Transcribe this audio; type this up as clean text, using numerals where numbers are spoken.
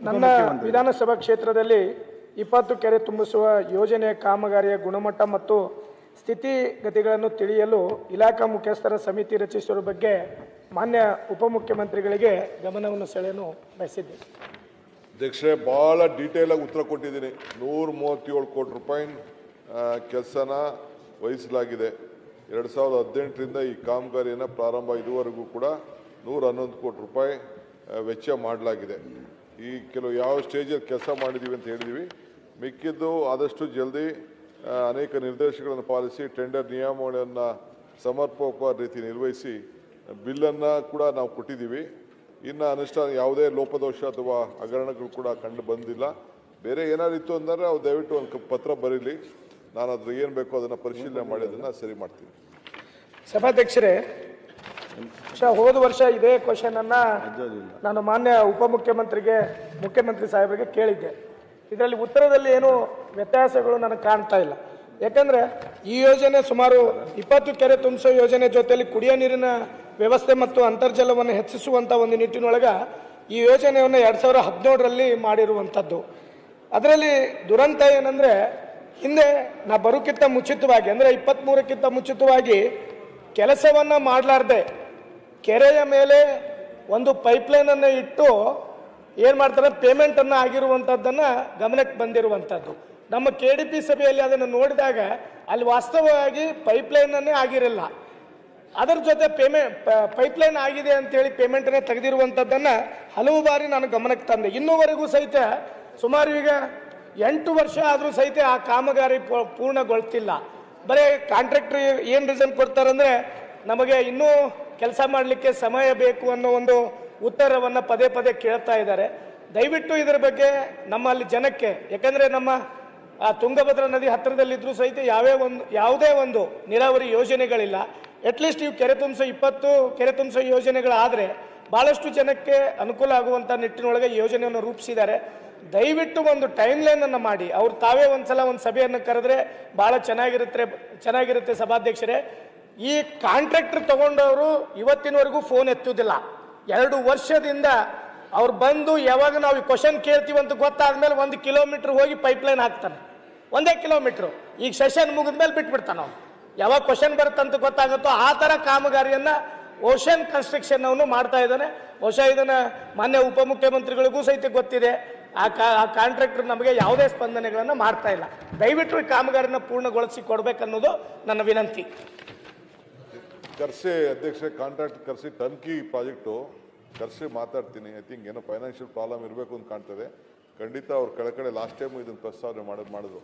ನನ್ನ ವಿಧಾನಸಭಾ ಕ್ಷೇತ್ರದಲ್ಲಿ 20 ಕೆರೆ ತುಂಬಿಸುವ ಯೋಜನೆಯ ಕಾಮಗಾರಿಯ ಗುಣಮಟ್ಟ ಮತ್ತು ಸ್ಥಿತಿಗತಿಗಳನ್ನು ತಿಳಿಯಲು ಇಲಾಖಾ ಮುಖ್ಯಸ್ಥರ ಸಮಿತಿ ರಚಿಸುವ ಬಗ್ಗೆ ಮಾನ್ಯ ಉಪಮುಖ್ಯಮಂತ್ರಿಗಳಿಗೆ ಗಮನವನ್ನು ಸೆಳೆಯಲು ಬಯಸಿದ್ದೆ. ಅಧ್ಯಕ್ಷರೇ, ಭಾಳ ಡೀಟೇಲ್ ಆಗಿ ಉತ್ತರ ಕೊಟ್ಟಿದ್ದೀನಿ. 137 ಕೋಟಿ ರೂಪಾಯಿ ಕೆಲಸನ ವಹಿಸಲಾಗಿದೆ. 2018ರಿಂದ ಈ ಕಾಮಗಾರಿಯನ್ನು ಪ್ರಾರಂಭ ಇದುವರೆಗೂ ಕೂಡ 111 ಕೋಟಿ ರೂಪಾಯಿ ವೆಚ್ಚ ಮಾಡಲಾಗಿದೆ. ಈ ಕೆಲವು ಯಾವ ಸ್ಟೇಜಲ್ಲಿ ಕೆಲಸ ಮಾಡಿದ್ದೀವಿ ಅಂತ ಹೇಳಿದ್ದೀವಿ. ಮಿಕ್ಕಿದ್ದು ಆದಷ್ಟು ಜಲ್ದಿ ಅನೇಕ ನಿರ್ದೇಶನಗಳನ್ನು ಪಾಲಿಸಿ ಟೆಂಡರ್ ನಿಯಮಗಳನ್ನು ಸಮರ್ಪಕ ರೀತಿ ನಿರ್ವಹಿಸಿ ಬಿಲ್ಲನ್ನು ಕೂಡ ನಾವು ಕೊಟ್ಟಿದ್ದೀವಿ. ಇನ್ನು ಅನುಷ್ಠಾನ ಯಾವುದೇ ಲೋಪದೋಷ ಅಥವಾ ಹಗರಣಗಳು ಕೂಡ ಕಂಡು ಬಂದಿಲ್ಲ. ಬೇರೆ ಏನಾದ್ರು ಇತ್ತು ಅಂದರೆ ಅವ್ರು ದಯವಿಟ್ಟು ಒಂದು ಪತ್ರ ಬರೀಲಿ, ನಾನು ಅದ್ರ ಏನು ಬೇಕೋ ಅದನ್ನು ಪರಿಶೀಲನೆ ಮಾಡಿ ಅದನ್ನು ಸರಿ ಮಾಡ್ತೀನಿ. ಸಭಾಧ್ಯಕ್ಷರೇ, ಹೋದ ವರ್ಷ ಇದೇ ಕ್ವಶನ್ ಅನ್ನ ನಾನು ಮಾನ್ಯ ಉಪಮುಖ್ಯಮಂತ್ರಿಗೆ ಮುಖ್ಯಮಂತ್ರಿ ಸಾಹೇಬರಿಗೆ ಕೇಳಿದ್ದೆ. ಇದರಲ್ಲಿ ಉತ್ತರದಲ್ಲಿ ಏನು ವ್ಯತ್ಯಾಸಗಳು ನನಗೆ ಕಾಣ್ತಾ ಇಲ್ಲ. ಯಾಕಂದ್ರೆ ಈ ಯೋಜನೆ ಸುಮಾರು 20 ಕೆರೆ ತುಂಬಿಸೋ ಯೋಜನೆ ಜೊತೆಯಲ್ಲಿ ಕುಡಿಯೋ ನೀರಿನ ವ್ಯವಸ್ಥೆ ಮತ್ತು ಅಂತರ್ಜಲವನ್ನು ಹೆಚ್ಚಿಸುವಂಥ ಒಂದು ನಿಟ್ಟಿನೊಳಗೆ ಈ ಯೋಜನೆಯನ್ನು 2017ರಲ್ಲಿ ಮಾಡಿರುವಂಥದ್ದು. ಅದರಲ್ಲಿ ದುರಂತ ಏನಂದರೆ, ಹಿಂದೆ ನಾ ಬರೋಕ್ಕಿಂತ ಮುಂಚಿತವಾಗಿ ಅಂದರೆ 23ಕ್ಕಿಂತ ಮುಂಚಿತವಾಗಿ ಕೆಲಸವನ್ನು ಮಾಡಲಾರ್ದೆ ಕೆರೆಯ ಮೇಲೆ ಒಂದು ಪೈಪ್ಲೈನನ್ನು ಇಟ್ಟು ಏನು ಮಾಡ್ತಾರೆ, ಪೇಮೆಂಟನ್ನು ಆಗಿರುವಂಥದ್ದನ್ನು ಗಮನಕ್ಕೆ ಬಂದಿರುವಂಥದ್ದು. ನಮ್ಮ KDP ಸಭೆಯಲ್ಲಿ ಅದನ್ನು ನೋಡಿದಾಗ ಅಲ್ಲಿ ವಾಸ್ತವವಾಗಿ ಪೈಪ್ಲೈನನ್ನೇ ಆಗಿರಲಿಲ್ಲ. ಅದರ ಜೊತೆ ಪೈಪ್ಲೈನ್ ಆಗಿದೆ ಅಂತೇಳಿ ಪೇಮೆಂಟನ್ನೇ ತೆಗೆದಿರುವಂಥದ್ದನ್ನು ಹಲವು ಬಾರಿ ನಾನು ಗಮನಕ್ಕೆ ತಂದೆ. ಇನ್ನೂವರೆಗೂ ಸಹಿತ ಸುಮಾರು ಈಗ 8 ವರ್ಷ ಆದರೂ ಸಹಿತ ಆ ಕಾಮಗಾರಿ ಪೂರ್ಣಗೊಳ್ತಿಲ್ಲ. ಬರೀ ಕಾಂಟ್ರಾಕ್ಟ್ರ್ ಏನು ರೀಸನ್ ಕೊಡ್ತಾರಂದರೆ, ನಮಗೆ ಇನ್ನೂ ಕೆಲಸ ಮಾಡಲಿಕ್ಕೆ ಸಮಯ ಬೇಕು ಅನ್ನೋ ಒಂದು ಉತ್ತರವನ್ನು ಪದೇ ಪದೇ ಕೇಳ್ತಾ ಇದ್ದಾರೆ. ದಯವಿಟ್ಟು ಇದರ ಬಗ್ಗೆ ನಮ್ಮಲ್ಲಿ ಜನಕ್ಕೆ, ಯಾಕಂದರೆ ನಮ್ಮ ತುಂಗಭದ್ರಾ ನದಿ ಹತ್ತಿರದಲ್ಲಿದ್ದರೂ ಸಹಿತ ಯಾವುದೇ ಒಂದು ನೀರಾವರಿ ಯೋಜನೆಗಳಿಲ್ಲ. ಅಟ್ಲೀಸ್ಟ್ ಇವು ಕೆರೆ ತುಂಬಿಸೋ 20 ಕೆರೆ ತುಂಬಿಸೋ ಯೋಜನೆಗಳಾದರೆ ಭಾಳಷ್ಟು ಜನಕ್ಕೆ ಅನುಕೂಲ ಆಗುವಂಥ ನಿಟ್ಟಿನೊಳಗೆ ಯೋಜನೆಯನ್ನು ರೂಪಿಸಿದ್ದಾರೆ. ದಯವಿಟ್ಟು ಒಂದು ಟೈಮ್ ಲೈನನ್ನು ಮಾಡಿ ಅವ್ರು ತಾವೇ ಒಂದ್ಸಲ ಒಂದು ಸಭೆಯನ್ನು ಕರೆದ್ರೆ ಭಾಳ ಚೆನ್ನಾಗಿರುತ್ತೆ ಸಭಾಧ್ಯಕ್ಷರೇ. ಈ ಕಾಂಟ್ರಾಕ್ಟರ್ ತಗೊಂಡವರು ಇವತ್ತಿನವರೆಗೂ ಫೋನ್ ಎತ್ತುವುದಿಲ್ಲ. 2 ವರ್ಷದಿಂದ ಅವ್ರು ಬಂದು ಯಾವಾಗ ನಾವು ಈ ಕ್ವಶನ್ ಕೇಳ್ತೀವಿ ಅಂತ ಗೊತ್ತಾದ್ಮೇಲೆ 1 ಕಿಲೋಮೀಟರ್ ಹೋಗಿ ಪೈಪ್ಲೈನ್ ಹಾಕ್ತಾನೆ. 1 ಕಿಲೋಮೀಟ್ರು. ಈಗ ಸೆಷನ್ ಮುಗಿದ್ಮೇಲೆ ಬಿಟ್ಬಿಡ್ತಾನೆ. ನಾವು ಯಾವಾಗ ಕ್ವಶನ್ ಬರುತ್ತಂತ ಗೊತ್ತಾಗುತ್ತೋ ಆ ಥರ ಕಾಮಗಾರಿಯನ್ನು ಓಷನ್ ಕನ್ಸ್ಟ್ರಕ್ಷನ್ ಅವನು ಮಾಡ್ತಾ ಇದ್ದಾನೆ. ಬಹುಶಃ ಇದನ್ನು ಮಾನ್ಯ ಉಪಮುಖ್ಯಮಂತ್ರಿಗಳಿಗೂ ಸಹಿತ ಗೊತ್ತಿದೆ. ಆ ಕಾಂಟ್ರಾಕ್ಟರ್ ನಮಗೆ ಯಾವುದೇ ಸ್ಪಂದನೆಗಳನ್ನು ಮಾಡ್ತಾ ಇಲ್ಲ. ದಯವಿಟ್ಟು ಈ ಕಾಮಗಾರಿನ ಪೂರ್ಣಗೊಳಿಸಿ ಕೊಡಬೇಕನ್ನೋದು ನನ್ನ ವಿನಂತಿ. ಕರ್ಸಿ ಅಧ್ಯಕ್ಷ, ಕಾಂಟ್ರಾಕ್ಟ್ ಕರ್ಸಿ ಟರ್ಕಿ ಪ್ರಾಜೆಕ್ಟು ಕರ್ಸಿ ಮಾತಾಡ್ತೀನಿ. ಐ ಥಿಂಕ್ ಏನೋ ಫೈನಾನ್ಷಿಯಲ್ ಪ್ರಾಬ್ಲಮ್ ಇರಬೇಕು ಅಂತ ಕಾಣ್ತದೆ. ಖಂಡಿತ ಅವ್ರ ಕಡೆ ಲಾಸ್ಟ್ ಟೈಮು ಇದನ್ನು ಪ್ರಸ್ತಾವನೆ ಮಾಡಿದ್ರು.